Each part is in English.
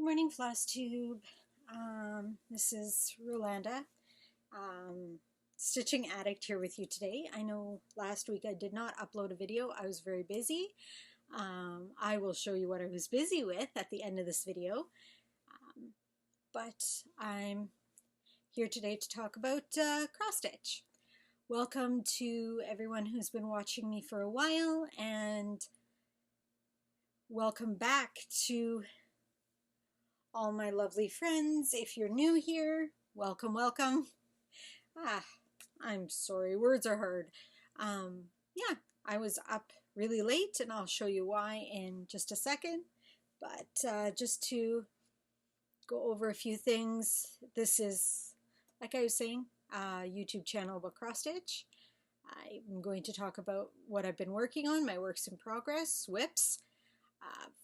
morning, FlossTube. This is Rolanda, Stitching Addict here with you today. I know last week I did not upload a video. I was very busy. I will show you what I was busy with at the end of this video. But I'm here today to talk about cross stitch. Welcome to everyone who's been watching me for a while, and welcome back to all my lovely friends. If you're new here, welcome, welcome. I'm sorry, words are hard. Yeah, I was up really late, and I'll show you why in just a second. But just to go over a few things, this is, like I was saying, a YouTube channel about cross stitch. I'm going to talk about what I've been working on, my works in progress, whips,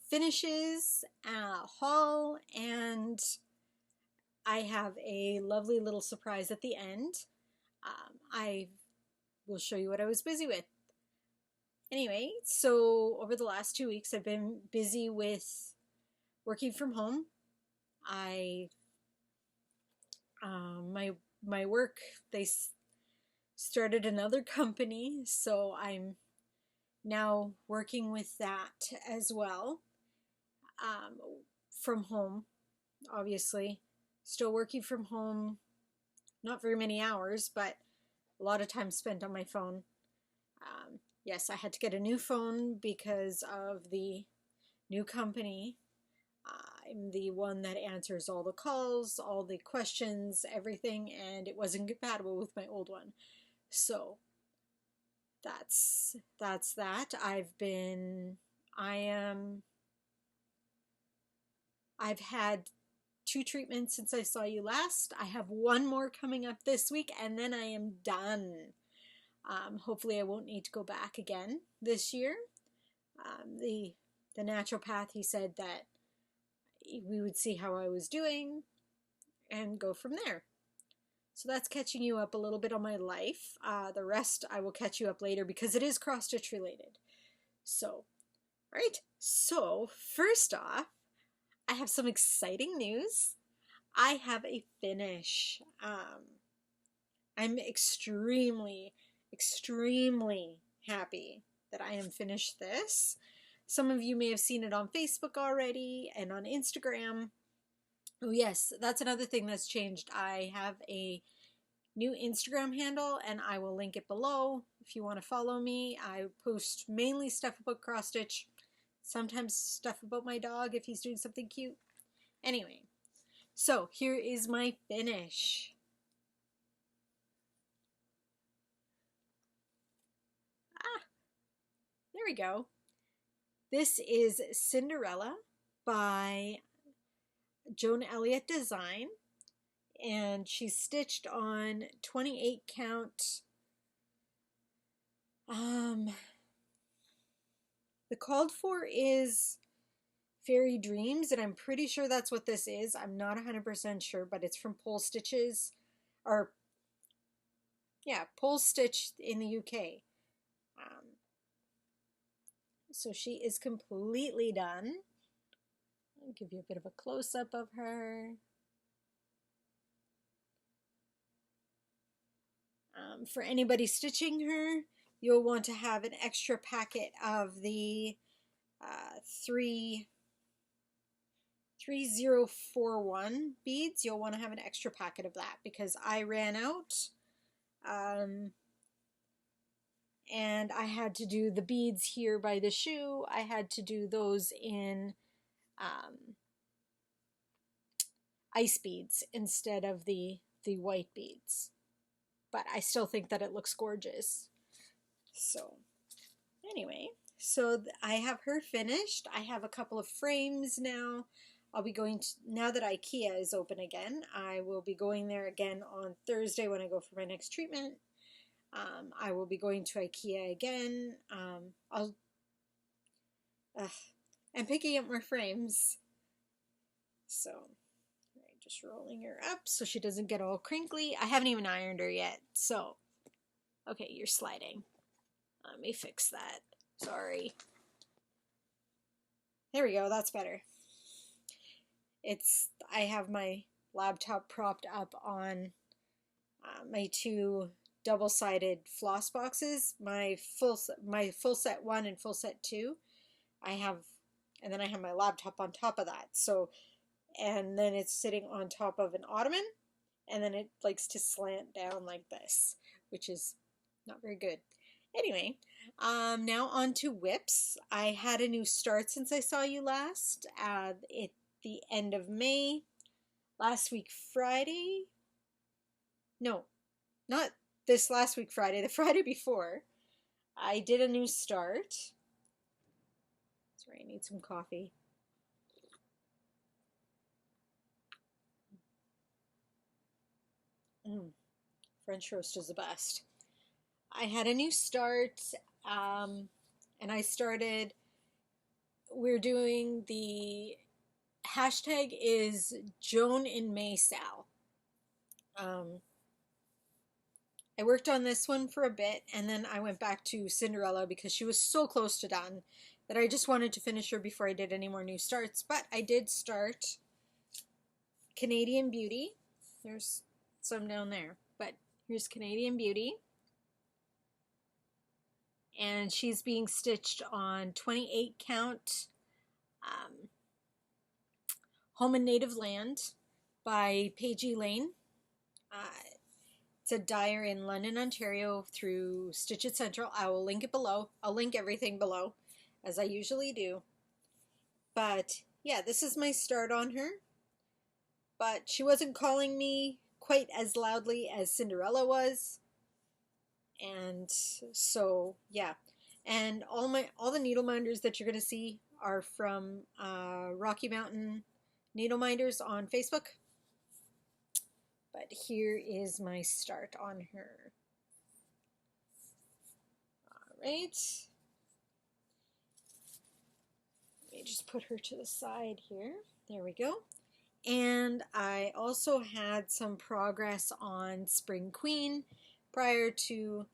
finishes, haul, and I have a lovely little surprise at the end. I will show you what I was busy with. Anyway, so over the last 2 weeks I've been busy with working from home. My work, they started another company, so I'm now working with that as well, from home, obviously. Still working from home, not very many hours, but a lot of time spent on my phone. Yes, I had to get a new phone because of the new company. I'm the one that answers all the calls, all the questions, everything, and it wasn't compatible with my old one. So that's that. I've had 2 treatments since I saw you last. I have 1 more coming up this week, and then I am done. Hopefully I won't need to go back again this year. The naturopath, he said that we would see how I was doing and go from there. So that's catching you up a little bit on my life. The rest I will catch you up later because it is cross stitch related. So, right. So first off, I have some exciting news. I have a finish. I'm extremely happy that I am finished this. Some of you may have seen it on Facebook already and on Instagram. Oh yes, that's another thing that's changed. I have a new Instagram handle, and I will link it below if you want to follow me. I post mainly stuff about cross stitch, sometimes stuff about my dog if he's doing something cute. Anyway, so here is my finish. There we go. This is Cinderella by Joan Elliott Design, and she's stitched on 28 count. The called for is Fairy Dreams, and I'm pretty sure that's what this is. I'm not 100% sure, but it's from Pole Stitches, or yeah, Pole Stitch in the UK. So she is completely done. I'll give you a bit of a close-up of her. For anybody stitching her, you'll want to have an extra packet of the 3041 beads. You'll want to have an extra packet of that because I ran out. And I had to do the beads here by the shoe. I had to do those in ice beads instead of the white beads. But I still think that it looks gorgeous. So anyway, so I have her finished. I have a couple of frames now. I'll be going to, now that IKEA is open again, I will be going there again on Thursday when I go for my next treatment. I will be going to IKEA again. I'm picking up more frames. So, just rolling her up so she doesn't get all crinkly. I haven't even ironed her yet. So, okay, you're sliding. Let me fix that. Sorry. There we go, that's better. I have my laptop propped up on my two double-sided floss boxes, my full set 1 and full set 2. I have, and then I have my laptop on top of that. So, and then it's sitting on top of an ottoman, and then it likes to slant down like this, which is not very good. Anyway, now on to whips. I had a new start since I saw you last at the end of May. Last week Friday, no, not this last week Friday, the Friday before, I did a new start. Sorry, I need some coffee. French roast is the best. I had a new start, and I started, we're doing the hashtag is Joan in May Sal. I worked on this one for a bit, and then I went back to Cinderella because she was so close to done that I just wanted to finish her before I did any more new starts. But I did start Canadian Beauty. There's some down there, but here's Canadian Beauty. And she's being stitched on 28 count Home and Native Land by Paige Lane. It's a dyer in London, Ontario through Stitch It Central. I will link it below. I'll link everything below, as I usually do. But yeah, this is my start on her. But she wasn't calling me quite as loudly as Cinderella was. And so, yeah. And all the needle minders that you're going to see are from Rocky Mountain Needle Minders on Facebook. But here is my start on her. All right. Let me just put her to the side here. There we go. And I also had some progress on Spring Queen prior to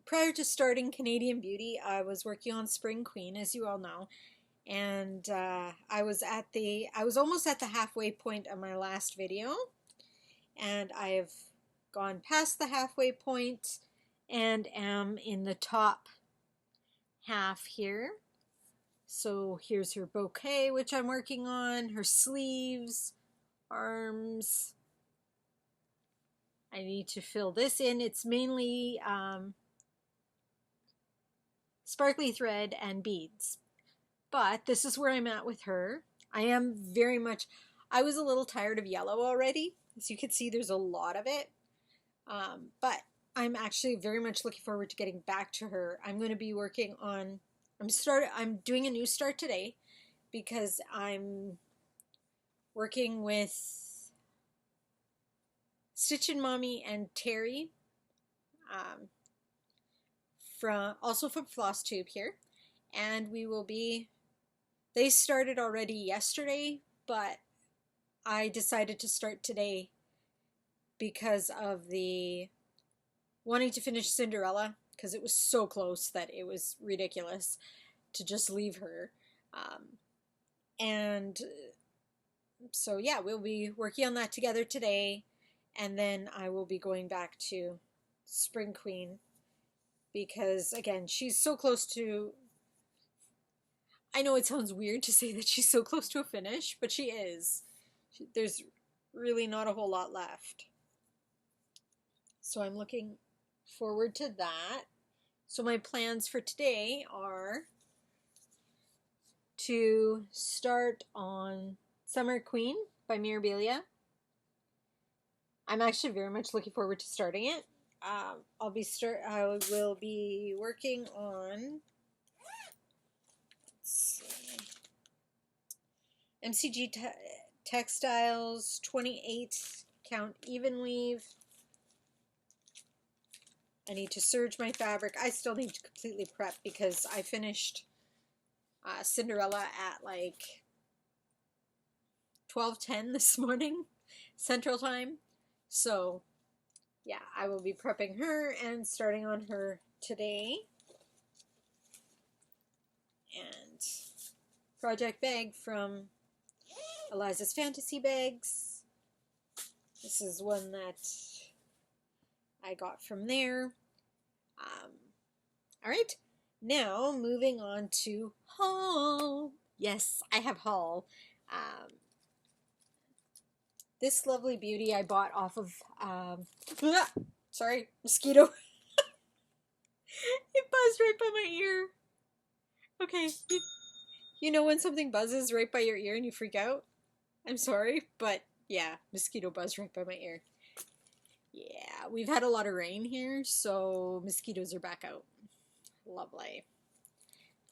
prior to starting Canadian Beauty. I was working on Spring Queen, as you all know. And I was almost at the halfway point of my last video, and I have gone past the halfway point and am in the top half here. So here's her bouquet, which I'm working on, her sleeves, arms. I need to fill this in. It's mainly sparkly thread and beads. But this is where I'm at with her. I was a little tired of yellow already. As you can see, there's a lot of it. But I'm actually very much looking forward to getting back to her. I'm going to be working on, I'm doing a new start today because I'm working with Stitchin' Mommy and Terry, also from FlossTube here. And they started already yesterday, but I decided to start today because of the wanting to finish Cinderella, because it was so close that it was ridiculous to just leave her. And so yeah, we'll be working on that together today, and then I will be going back to Spring Queen because, again, she's so close to... I know it sounds weird to say that she's so close to a finish, but she is. There's really not a whole lot left. So I'm looking forward to that. So my plans for today are to start on Summer Queen by Mirabilia. I'm actually very much looking forward to starting it. I will be working on MCG Textiles 28 count even weave. I need to serge my fabric. I still need to completely prep because I finished Cinderella at like 12:10 this morning Central Time. So yeah, I will be prepping her and starting on her today. And project bag from Eliza's Fantasy Bags. This is one that I got from there. All right, now moving on to haul. Yes, I have haul. This lovely beauty I bought off of, sorry, mosquito. It buzzed right by my ear. Okay, you know when something buzzes right by your ear and you freak out? I'm sorry, but yeah, mosquito buzzed right by my ear. Yeah, we've had a lot of rain here, so mosquitoes are back out. Lovely.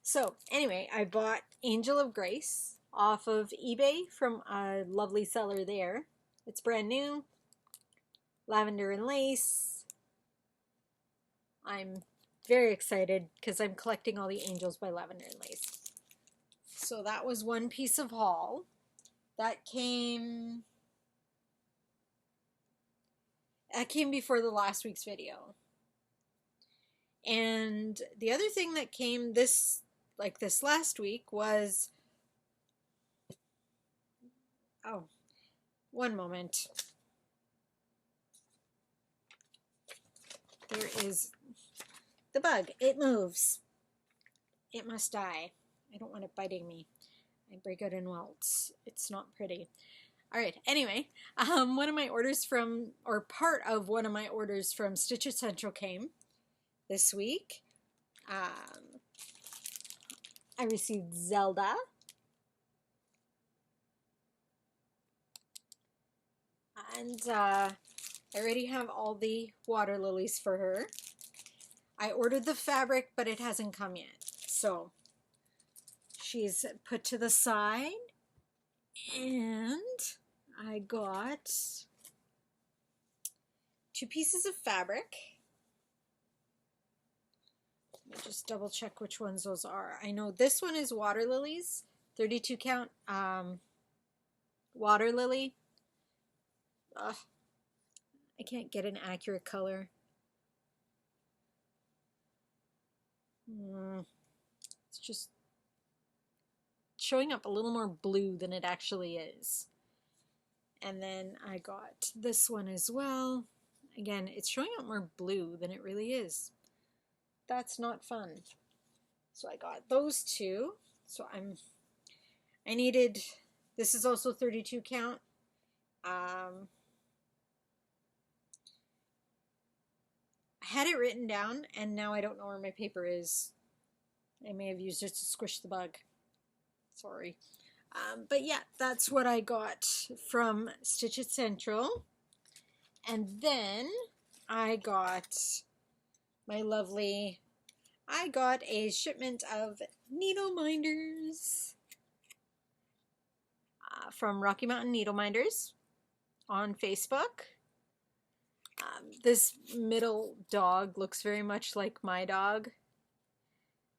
So anyway, I bought Angel of Grace off of eBay from a lovely seller there. It's brand new. Lavender and lace. I'm very excited because I'm collecting all the angels by Lavender and Lace. So that was one piece of haul. That came before the last week's video. And the other thing that came this last week was, oh, one moment. There is the bug. It moves. It must die. I don't want it biting me. I break out in welts. It's not pretty. All right. Anyway, one of my orders from, or part of one of my orders from Stitch Essential came this week. I received Zelda. And I already have all the water lilies for her. I ordered the fabric, but it hasn't come yet. So she's put to the side. And I got 2 pieces of fabric. Let me just double check which ones those are. I know this one is water lilies, 32 count water lily. Ugh, I can't get an accurate color. It's just showing up a little more blue than it actually is. And then I got this one as well. Again, it's showing up more blue than it really is. That's not fun. So I got those 2. So I needed, this is also 32 count. I had it written down and now I don't know where my paper is. I may have used it to squish the bug. Sorry. But yeah, that's what I got from Stitch Essential. And then I got I got a shipment of needle minders from Rocky Mountain Needle Minders on Facebook. This middle dog looks very much like my dog,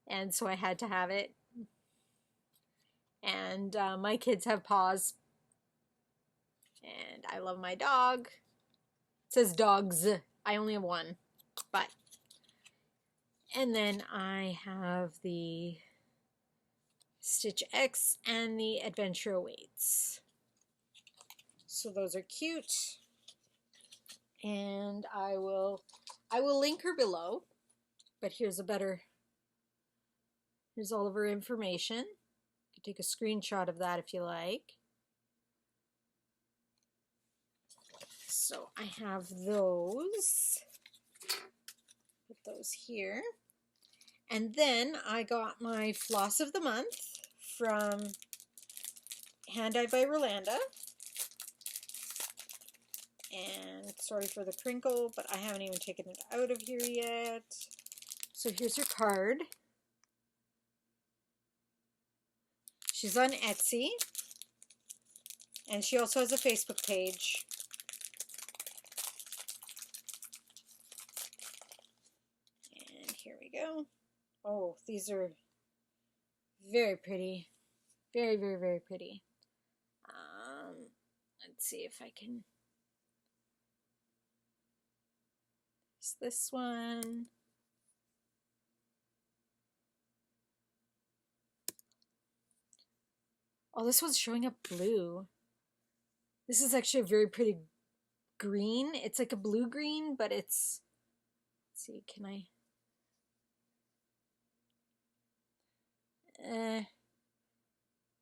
and so I had to have it. And my kids have paws, and I love my dog. It says dogs. I only have one, but. And then I have the Stitch X and the Adventure Awaits. So those are cute. And I will link her below. But here's all of her information. You can take a screenshot of that if you like. So I have those. Put those here. And then I got my floss of the month from Hand-Dyed by Rolanda. And sorry for the crinkle, but I haven't even taken it out of here yet. So here's her card. She's on Etsy. And she also has a Facebook page. And here we go. Oh, these are very pretty. Very, very, very pretty. Let's see if I can. There's this one. Oh, this one's showing up blue. This is actually a very pretty green. It's like a blue-green, but it's... Let's see, can I...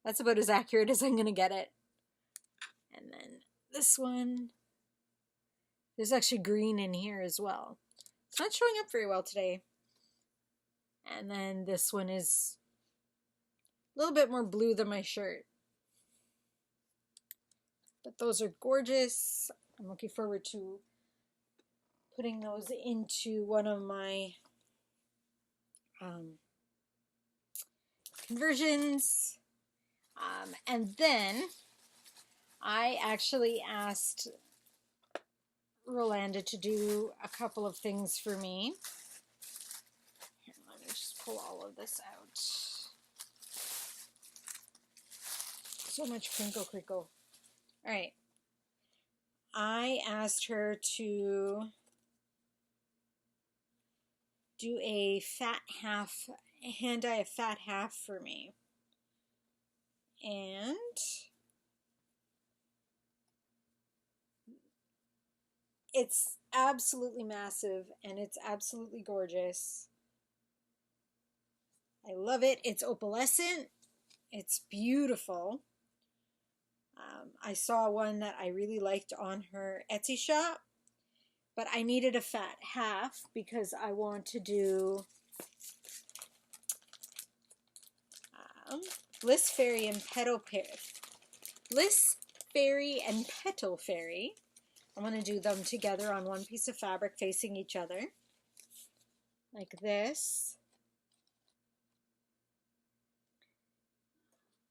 That's about as accurate as I'm going to get it. And then this one... There's actually green in here as well. It's not showing up very well today. And then this one is a little bit more blue than my shirt. But those are gorgeous. I'm looking forward to putting those into one of my conversions. And then I actually asked Rolanda to do a couple of things for me. Here, let me just pull all of this out. So much crinkle crinkle. All right. I asked her to do a fat half, hand dye a fat half for me. And it's absolutely massive and it's absolutely gorgeous. I love it. It's opalescent. It's beautiful. I saw one that I really liked on her Etsy shop, but I needed a fat half because I want to do Bliss Fairy and Petal Fairy. I'm going to do them together on one piece of fabric facing each other, like this.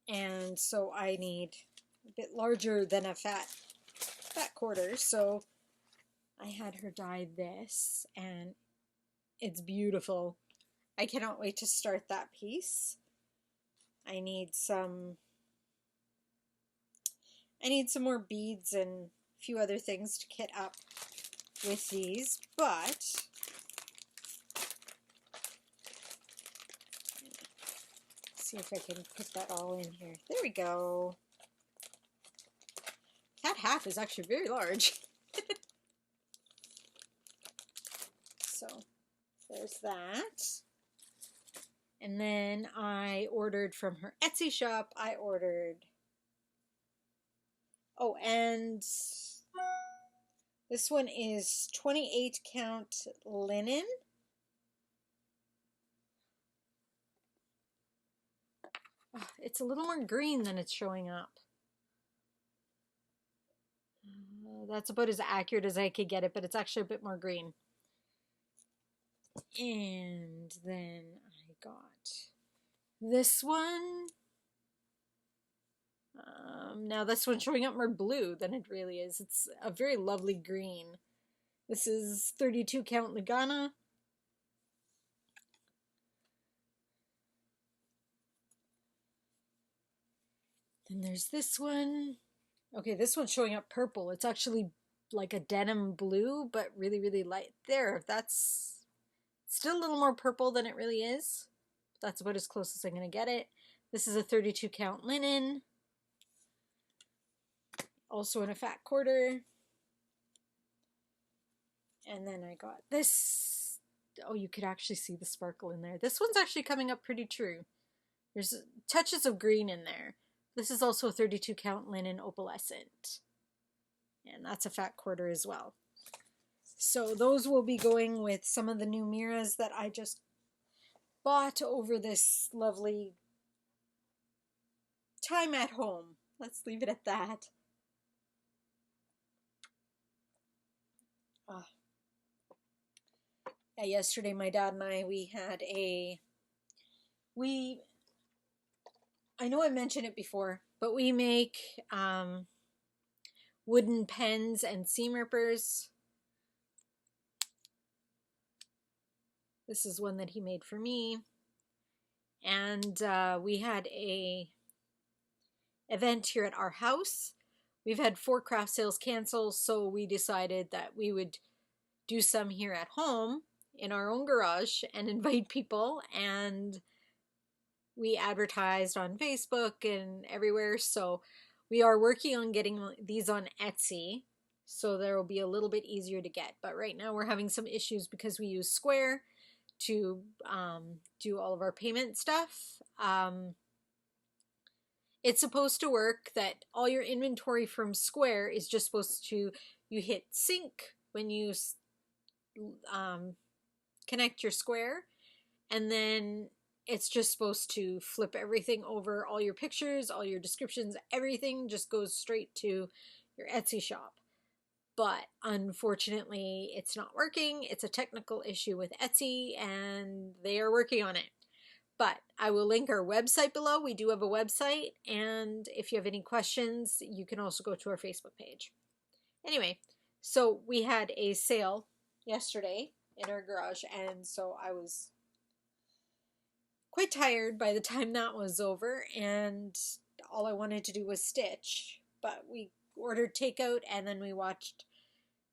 And so I need a bit larger than a fat quarter, so I had her dye this, and it's beautiful. I cannot wait to start that piece. I need some more beads and a few other things to kit up with these, but see if I can put that all in here. There we go. That half is actually very large. So there's that. And then I ordered from her Etsy shop, oh, and this one is 28 count linen. Oh, it's a little more green than it's showing up. That's about as accurate as I could get it, but it's actually a bit more green. And then I got this one. Now this one's showing up more blue than it really is. It's a very lovely green. This is 32 count Lagana. Then there's this one. Okay, this one's showing up purple. It's actually like a denim blue, but really, really light. There, that's still a little more purple than it really is. That's about as close as I'm going to get it. This is a 32 count linen. Also in a fat quarter. And then I got this. Oh, you could actually see the sparkle in there. This one's actually coming up pretty true. There's touches of green in there. This is also a 32 count linen opalescent. And that's a fat quarter as well. So those will be going with some of the new miras that I just bought over this lovely time at home. Let's leave it at that. Yeah, yesterday my dad and I, I know I mentioned it before, but we make wooden pens and seam rippers. This is one that he made for me. And we had a event here at our house. We've had 4 craft sales cancel, so we decided that we would do some here at home in our own garage and invite people. And we advertised on Facebook and everywhere. So we are working on getting these on Etsy. So there will be a little bit easier to get. But right now we're having some issues because we use Square to do all of our payment stuff. It's supposed to work that all your inventory from Square is just supposed to, you hit sync when you connect your Square, and then it's just supposed to flip everything over, all your pictures, all your descriptions, everything just goes straight to your Etsy shop. But unfortunately, it's not working. It's a technical issue with Etsy, and they are working on it. But I will link our website below. We do have a website, and if you have any questions, you can also go to our Facebook page. Anyway, so we had a sale yesterday in our garage, and so I was quite tired by the time that was over, and all I wanted to do was stitch. But we ordered takeout, and then we watched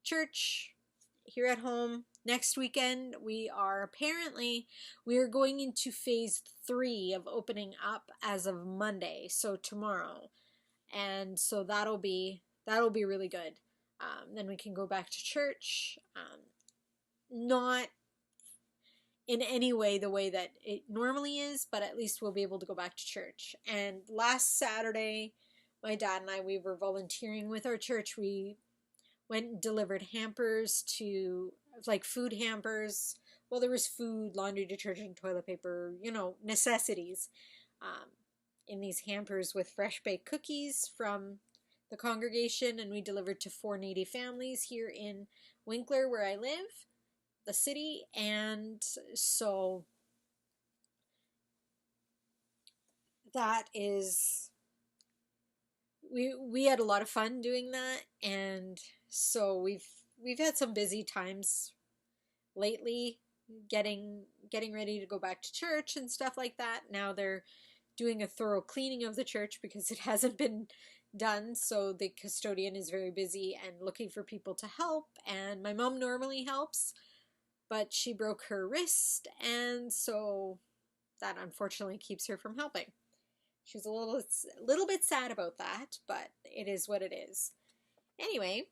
church here at home. Next weekend we are going into phase 3 of opening up as of Monday, so tomorrow, and so that'll be really good. Then we can go back to church, not in any way the way that it normally is, but at least we'll be able to go back to church. And last Saturday, my dad and we were volunteering with our church. We went and delivered hampers to, like, food hampers. Well, there was food, laundry detergent, toilet paper, necessities, in these hampers with fresh baked cookies from the congregation, and we delivered to 4 needy families here in Winkler, where I live, the city. And so that is, we had a lot of fun doing that, and so we've had some busy times lately getting ready to go back to church and stuff like that. Now they're doing a thorough cleaning of the church because it hasn't been done, so the custodian is very busy and looking for people to help, and my mom normally helps, but she broke her wrist, and so that unfortunately keeps her from helping. She's a little bit sad about that, but it is what it is. Anyway,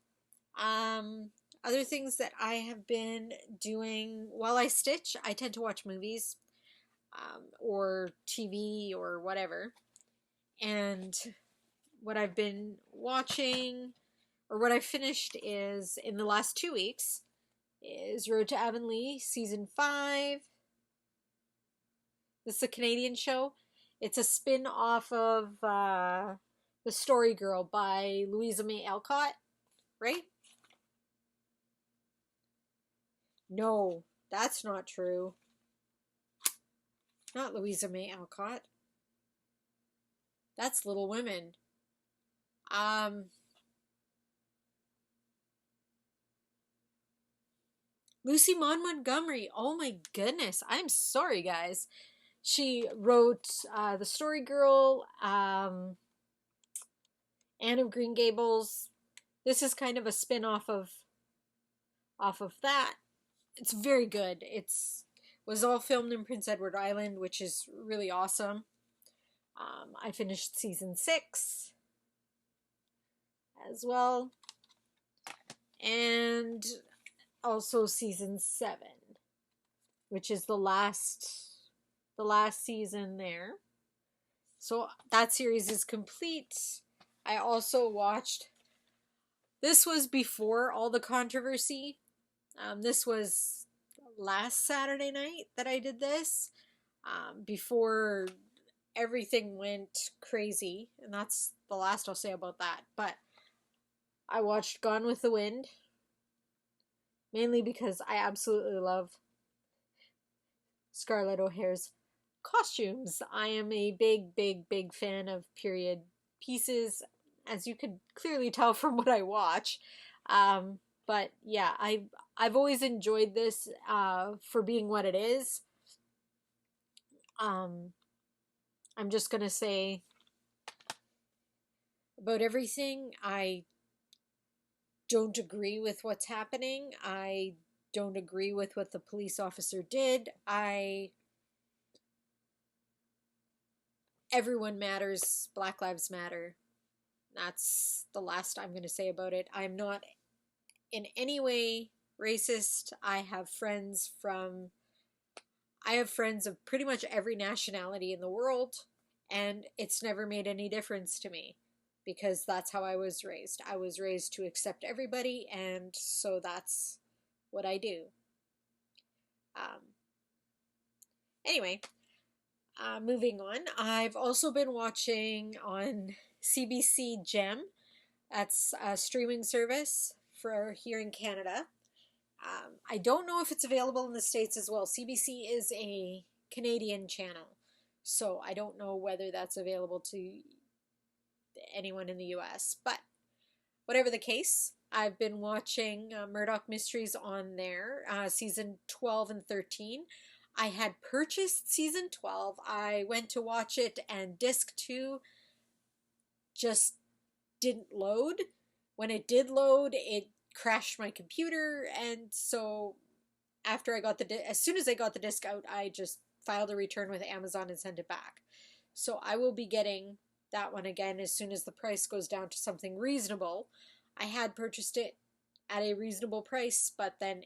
other things that I have been doing while I stitch, I tend to watch movies, or TV or whatever. And what I've been watching, or what I finished, is in the last 2 weeks, is Road to Avonlea season 5. This is a Canadian show. It's a spin-off of The Story Girl by Louisa May Alcott, right? No, that's not true. Not Louisa May Alcott. That's Little Women. Lucy Maud Montgomery. Oh my goodness. I'm sorry, guys. She wrote The Story Girl, Anne of Green Gables. This is kind of a spin-off of that. It's very good. Was all filmed in Prince Edward Island, which is really awesome. I finished season 6 as well, and also season 7, which is the last season there. So that series is complete. I also watched, this was before all the controversy. This was last Saturday night that I did this, before everything went crazy, and that's the last I'll say about that. But I watched Gone with the Wind, mainly because I absolutely love Scarlett O'Hara's costumes. I am a big fan of period pieces, as you could clearly tell from what I watch. But yeah, I've always enjoyed this for being what it is. I'm just gonna say about everything, I don't agree with what's happening. I don't agree with what the police officer did. I everyone matters, Black Lives Matter. That's the last I'm going to say about it. I'm not in any way racist. I have friends of pretty much every nationality in the world, and it's never made any difference to me because that's how I was raised. I was raised to accept everybody, and so that's what I do. Anyway, moving on. I've also been watching on CBC Gem. That's a streaming service for here in Canada. I don't know if it's available in the States as well. CBC is a Canadian channel, so I don't know whether that's available to anyone in the US. But whatever the case, I've been watching Murdoch Mysteries on there, season 12 and 13. I had purchased season 12. I went to watch it, and disc 2 just didn't load. When it did load, it crashed my computer, and so after I got as soon as I got the disc out, I just filed a return with Amazon and sent it back. So I will be getting that one again as soon as the price goes down to something reasonable. I had purchased it at a reasonable price, but then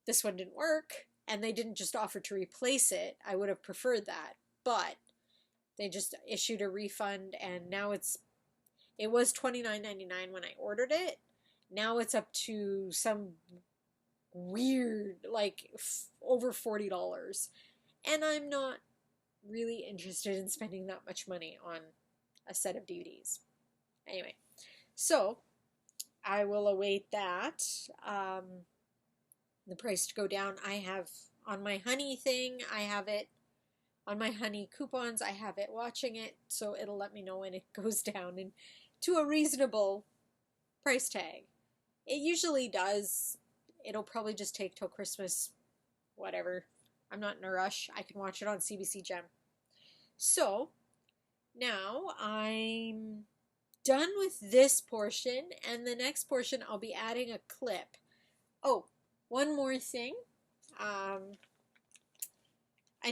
this one didn't work, and they didn't just offer to replace it. I would have preferred that, but they just issued a refund, and now it was $29.99 when I ordered it. Now it's up to some weird, like over $40. And I'm not really interested in spending that much money on a set of DVDs. Anyway, so I will await that. The price to go down. I have on my Honey thing, I have it on my Honey coupons, I have it watching it, so it'll let me know when it goes down and to a reasonable price tag. It usually does. It'll probably just take till Christmas, whatever. I'm not in a rush. I can watch it on CBC Gem. So, now I'm done with this portion, and the next portion I'll be adding a clip. Oh, one more thing. I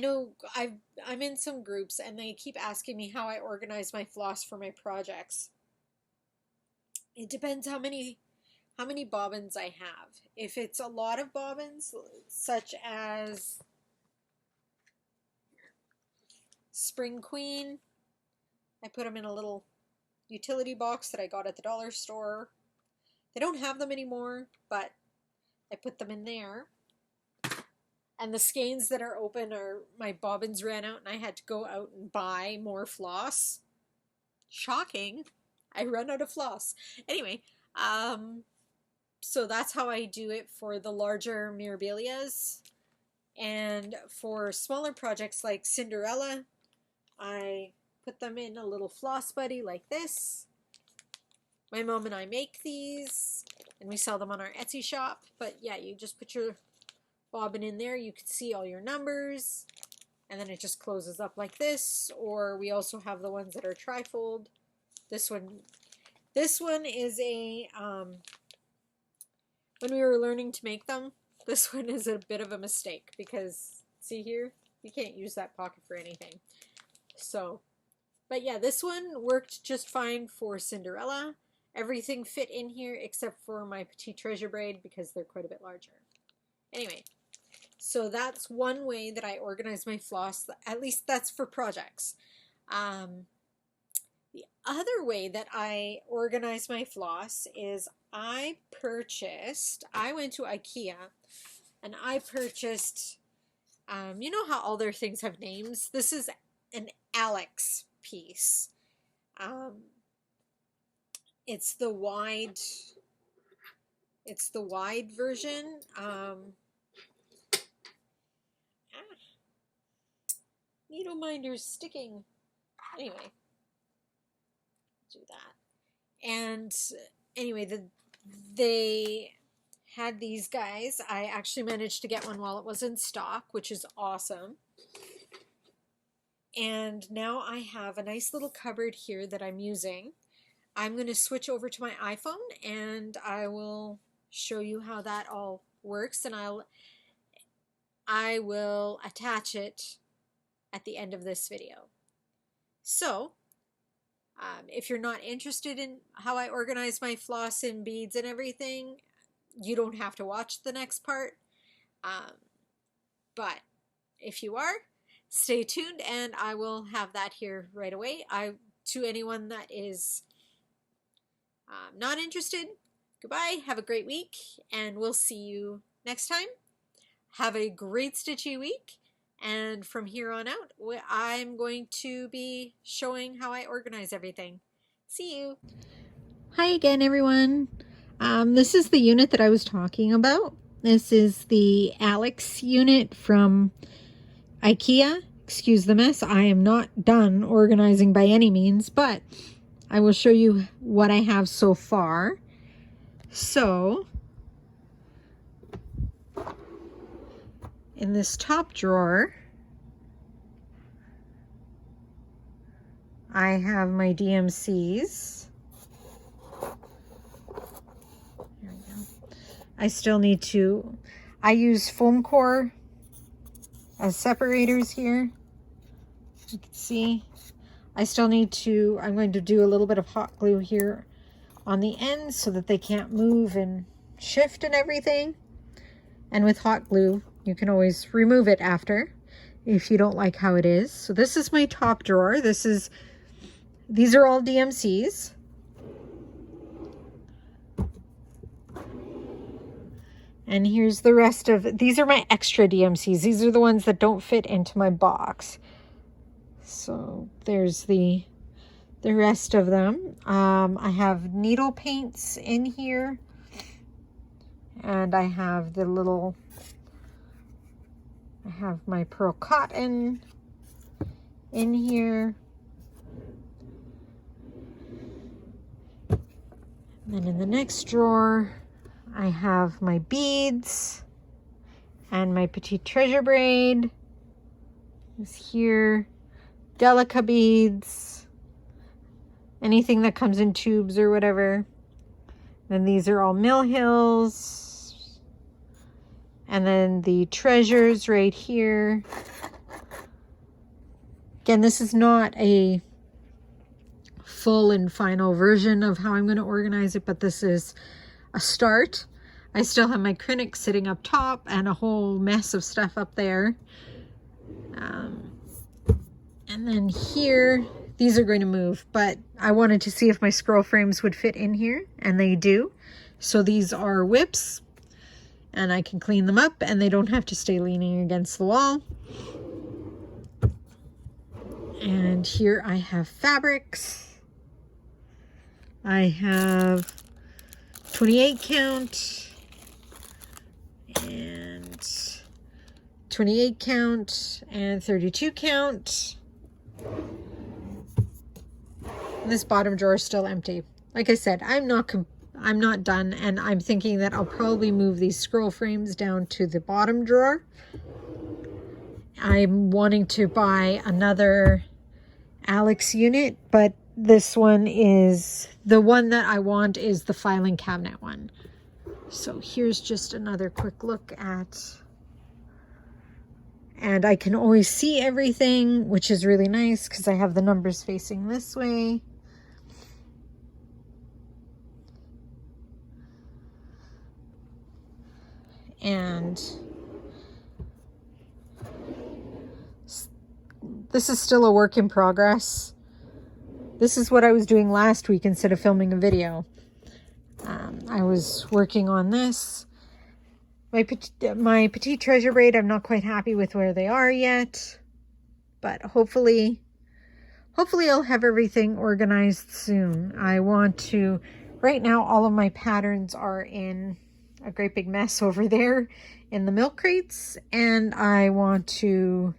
know I'm in some groups, and they keep asking me how I organize my floss for my projects. It depends how many bobbins I have. If it's a lot of bobbins, such as Spring Queen, I put them in a little utility box that I got at the dollar store. They don't have them anymore, but I put them in there. And the skeins that are open my bobbins ran out, and I had to go out and buy more floss. Shocking. I run out of floss. Anyway, so that's how I do it for the larger Mirabilias. And for smaller projects like Cinderella, I put them in a little floss buddy like this. My mom and I make these, and we sell them on our Etsy shop. But yeah, you just put your bobbin in there. You can see all your numbers, and then it just closes up like this. Or we also have the ones that are trifold. This one is a, when we were learning to make them, this one is a bit of a mistake because, see here, you can't use that pocket for anything. So, but yeah, this one worked just fine for Cinderella. Everything fit in here except for my Petite Treasure braid because they're quite a bit larger. Anyway, so that's one way that I organize my floss. At least that's for projects. The other way that I organize my floss is I went to IKEA and I purchased, you know how all their things have names? This is an Alex piece. It's the wide version. Needle minder's sticking. Anyway, do that. And anyway, they had these guys. I actually managed to get one while it was in stock, which is awesome. And now I have a nice little cupboard here that I'm using. I'm going to switch over to my iPhone and I will show you how that all works, and I will attach it at the end of this video. So, if you're not interested in how I organize my floss and beads and everything, you don't have to watch the next part. But if you are, stay tuned and I will have that here right away. To anyone that is not interested, goodbye, have a great week, and we'll see you next time. Have a great stitchy week, and from here on out, I'm going to be showing how I organize everything. See you. Hi again, everyone. This is the unit that I was talking about. This is the Alex unit from IKEA. Excuse the mess. I am not done organizing by any means, but I will show you what I have so far. So, in this top drawer, I have my DMCs. There we go. I still need to, I use foam core as separators here. You can see I still need to, I'm going to do a little bit of hot glue here on the ends so that they can't move and shift and everything. And with hot glue, you can always remove it after if you don't like how it is. So this is my top drawer. These are all DMCs. And here's the rest of, these are my extra DMCs. These are the ones that don't fit into my box. So there's the rest of them. I have needle paints in here. And I have I have my pearl cotton in here. And then in the next drawer, I have my beads and my petite treasure braid is here, delica beads, anything that comes in tubes or whatever. Then these are all Mill Hills, and then the treasures right here. Again, this is not a full and final version of how I'm going to organize it, but this is a start. I still have my Krennic sitting up top and a whole mess of stuff up there. And then here, these are going to move, but I wanted to see if my scroll frames would fit in here, and they do. So these are whips, and I can clean them up, and they don't have to stay leaning against the wall. And here I have fabrics. I have 28 count and 28 count and 32 count. And this bottom drawer is still empty. Like I said, I'm not done, and I'm thinking that I'll probably move these scroll frames down to the bottom drawer. I'm wanting to buy another Alex unit, but this one is, the one that I want is the filing cabinet one. So here's just another quick look at, and I can always see everything, which is really nice because I have the numbers facing this way. And this is still a work in progress. This is what I was doing last week instead of filming a video. I was working on this. My petite treasure braid, I'm not quite happy with where they are yet, but hopefully I'll have everything organized soon. I want to, right now all of my patterns are in a great big mess over there in the milk crates, and I want to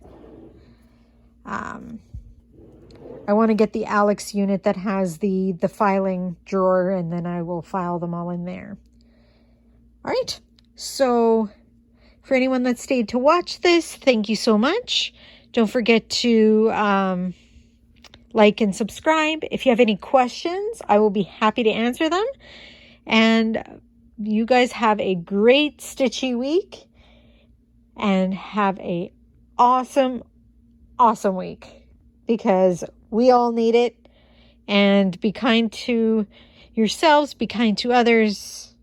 get the Alex unit that has the filing drawer, and then I will file them all in there. All right, so for anyone that stayed to watch this, thank you so much. Don't forget to like and subscribe. If you have any questions, I will be happy to answer them. And you guys have a great stitchy week, and have a awesome awesome week, because we all need it. And be kind to yourselves, be kind to others,